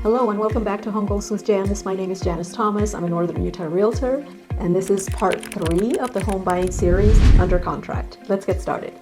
Hello and welcome back to Home Goals with Janice. My name is Janice Thomas. I'm a Northern Utah Realtor, and this is part 3 of the home buying series, Under Contract. Let's get started.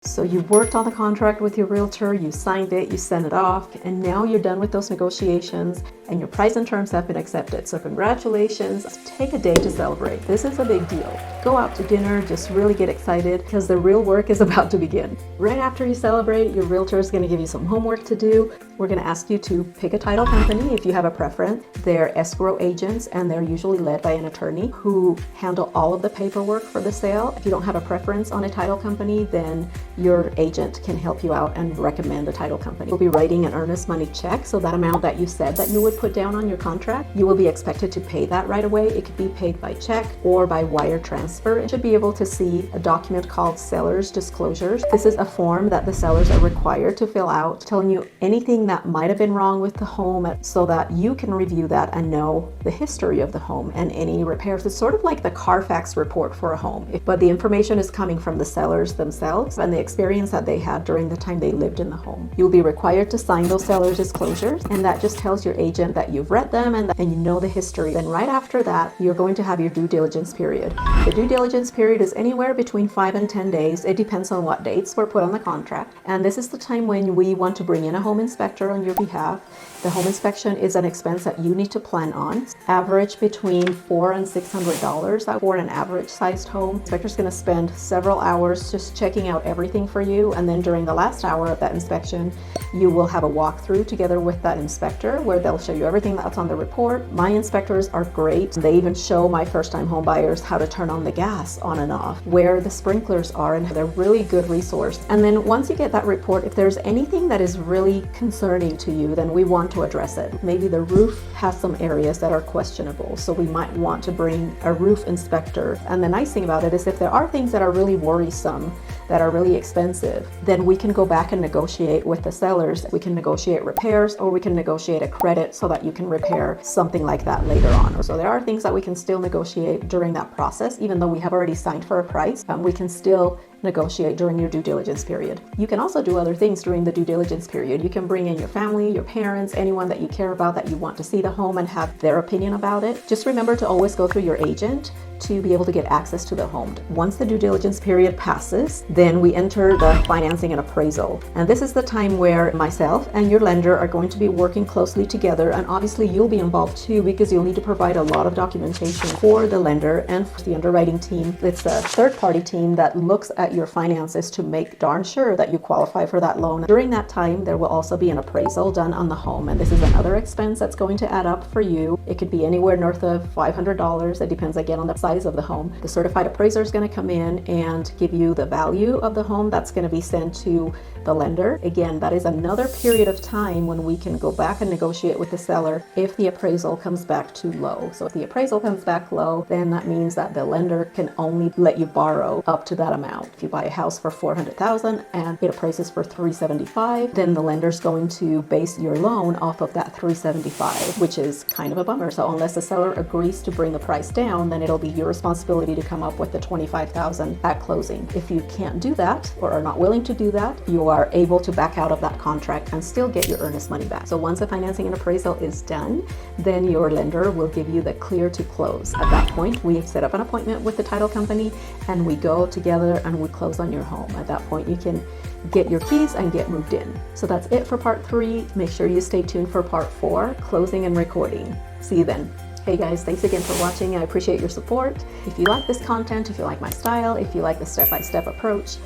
So you worked on the contract with your realtor, you signed it, you sent it off, and now you're done with those negotiations and your price and terms have been accepted. So congratulations, take a day to celebrate. This is a big deal. Go out to dinner, just really get excited because the real work is about to begin. Right after you celebrate, your realtor is going to give you some homework to do. We're going to ask you to pick a title company if you have a preference. They're escrow agents and they're usually led by an attorney who handle all of the paperwork for the sale. If you don't have a preference on a title company, then your agent can help you out and recommend a title company. We'll be writing an earnest money check, so that amount that you said that you would put down on your contract, you will be expected to pay that right away. It could be paid by check or by wire transfer. You should be able to see a document called Seller's Disclosures. This is a form that the sellers are required to fill out, telling you anything that might have been wrong with the home so that you can review that and know the history of the home and any repairs. It's sort of like the Carfax report for a home, but the information is coming from the sellers themselves and the experience that they had during the time they lived in the home. You'll be required to sign those seller's disclosures, and that just tells your agent that you've read them and you know the history. Then right after that, you're going to have your due diligence period. The due diligence period is anywhere between 5 and 10 days. It depends on what dates were put on the contract. And this is the time when we want to bring in a home inspector on your behalf. The home inspection is an expense that you need to plan on. Average between $400 and $600 for an average sized home. The inspector's going to spend several hours just checking out everything for you, and then during the last hour of that inspection, you will have a walkthrough together with that inspector where they'll show you everything that's on the report. My inspectors are great. They even show my first-time home buyers how to turn on the gas on and off, where the sprinklers are, and they're a really good resource. And then once you get that report, if there's anything that is really concerning to you, then we want to address it. Maybe the roof has some areas that are questionable, so we might want to bring a roof inspector. And the nice thing about it is if there are things that are really worrisome, that are really expensive, then we can go back and negotiate with the sellers. We can negotiate repairs, or we can negotiate a credit so that you can repair something like that later on. So there are things that we can still negotiate during that process, even though we have already signed for a price. We can still negotiate during your due diligence period. You can also do other things during the due diligence period. You can bring in your family, your parents, anyone that you care about that you want to see the home and have their opinion about it. Just remember to always go through your agent to be able to get access to the home. Once the due diligence period passes, then we enter the financing and appraisal. And this is the time where myself and your lender are going to be working closely together, and obviously you'll be involved too because you'll need to provide a lot of documentation for the lender and for the underwriting team. It's a third-party team that looks at your finances to make darn sure that you qualify for that loan. During that time, there will also be an appraisal done on the home, and this is another expense that's going to add up for you. It could be anywhere north of $500. It depends again on the size of the home. The certified appraiser is going to come in and give you the value of the home. That's going to be sent to the lender. Again, that is another period of time when we can go back and negotiate with the seller if the appraisal comes back too low. So if the appraisal comes back low, then that means that the lender can only let you borrow up to that amount. If you buy a house for $400,000 and it appraises for $375,000, then the lender's going to base your loan off of that $375,000, which is kind of a bummer. So unless the seller agrees to bring the price down, then it'll be your responsibility to come up with the $25,000 at closing. If you can't do that or are not willing to do that, you are able to back out of that contract and still get your earnest money back. So once the financing and appraisal is done, then your lender will give you the clear to close. At that point, we set up an appointment with the title company and we go together and we close on your home. At that point, you can get your keys and get moved in. So that's it for part 3. Make sure you stay tuned for part 4, closing and recording. See you then. Hey guys, thanks again for watching. I appreciate your support. If you like this content, if you like my style, if you like the step-by-step approach,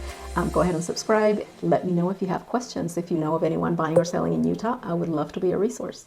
go ahead and subscribe. Let me know if you have questions. If you know of anyone buying or selling in Utah, I would love to be a resource.